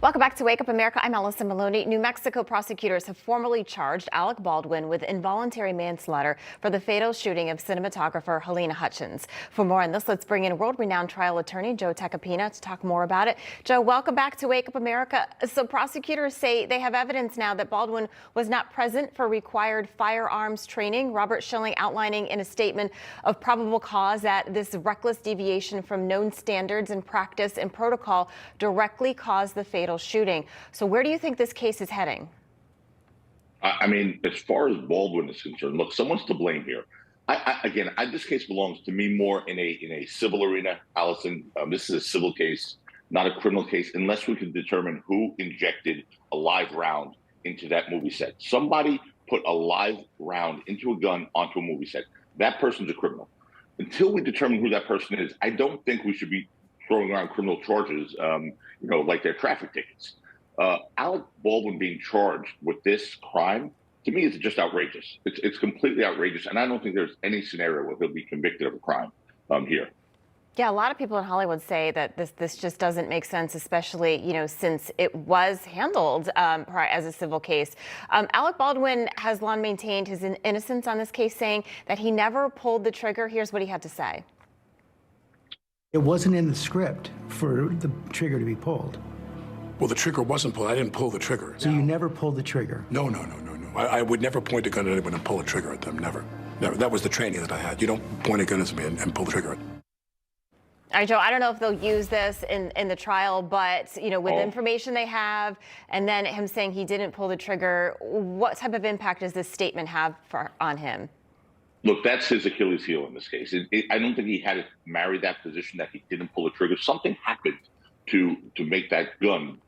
Welcome back to Wake Up America. I'm Allison Maloney. New Mexico prosecutors have formally charged Alec Baldwin with involuntary manslaughter for the fatal shooting of cinematographer Halyna Hutchins. For more on this, let's bring in world-renowned trial attorney Joe Tacopina to talk more about it. Joe, welcome back to Wake Up America. So prosecutors say they have evidence now that Baldwin was not present for required firearms training. Robert Schilling outlining in a statement of probable cause that this reckless deviation from known standards and practice and protocol directly caused the fatal shooting. So where do you think this case is heading? I mean, as far as Baldwin is concerned, look, someone's to blame here. This case belongs to me more in a civil arena, Allison. This is a civil case, not a criminal case, unless we can determine who injected a live round into that movie set. Somebody put a live round into a gun onto a movie set. That person's a criminal. Until we determine who that person is, I don't think we should be throwing around criminal charges, like they're traffic tickets. Alec Baldwin being charged with this crime, to me, is just outrageous. It's completely outrageous, and I don't think there's any scenario where he'll be convicted of a crime here. Yeah, a lot of people in Hollywood say that this just doesn't make sense, especially, since it was handled as a civil case. Alec Baldwin has long maintained his innocence on this case, saying that he never pulled the trigger. Here's what he had to say. It wasn't in the script for the trigger to be pulled. Well, the trigger wasn't pulled. I didn't pull the trigger. So you never pulled the trigger? No. I would never point a gun at anyone and pull a trigger at them. Never. That was the training that I had. You don't point a gun at me and pull the trigger. All right, Joe, I don't know if they'll use this in the trial, but, with the information they have and then him saying he didn't pull the trigger, what type of impact does this statement have on him? Look, that's his Achilles heel in this case. I don't think he had to marry that position that he didn't pull the trigger. Something happened to make that gun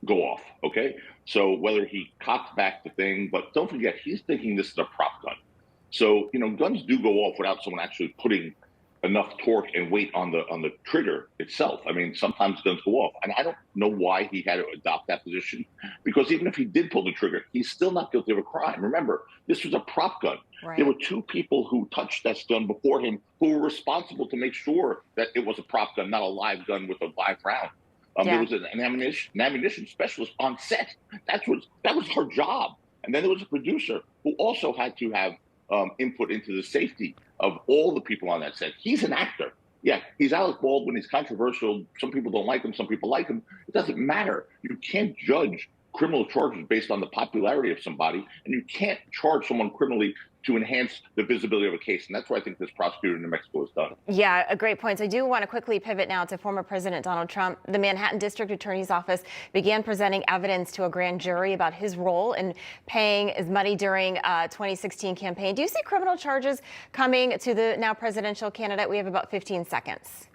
go off, okay? So whether he cocked back the thing, but don't forget, he's thinking this is a prop gun. So, guns do go off without someone actually putting enough torque and weight on the trigger itself. I mean, sometimes guns go off. And I don't know why he had to adopt that position, because even if he did pull the trigger, he's still not guilty of a crime. Remember, this was a prop gun. Right. There were two people who touched that gun before him who were responsible to make sure that it was a prop gun, not a live gun with a live round. There was an ammunition specialist on set. That was her job. And then there was a producer who also had to have input into the safety of all the people on that set. He's an actor. Yeah, he's Alec Baldwin. He's controversial. Some people don't like him. Some people like him. It doesn't matter. You can't judge criminal charges based on the popularity of somebody, and you can't charge someone criminally to enhance the visibility of a case. And that's what I think this prosecutor in New Mexico has done. Yeah, a great point. So I do want to quickly pivot now to former President Donald Trump. The Manhattan District Attorney's Office began presenting evidence to a grand jury about his role in paying his money during 2016 campaign. Do you see criminal charges coming to the now presidential candidate? We have about 15 seconds.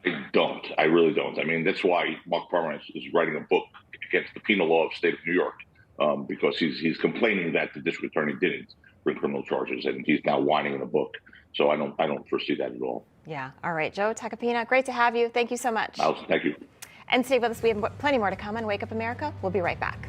I don't. I really don't. I mean, that's why Mark Parman is writing a book against the penal law of the state of New York, because he's complaining that the district attorney didn't bring criminal charges, and he's now whining in a book. So I don't foresee that at all. Yeah. All right, Joe Tacopina, great to have you. Thank you so much. Thank you. And stay with us. We have plenty more to come on Wake Up America. We'll be right back.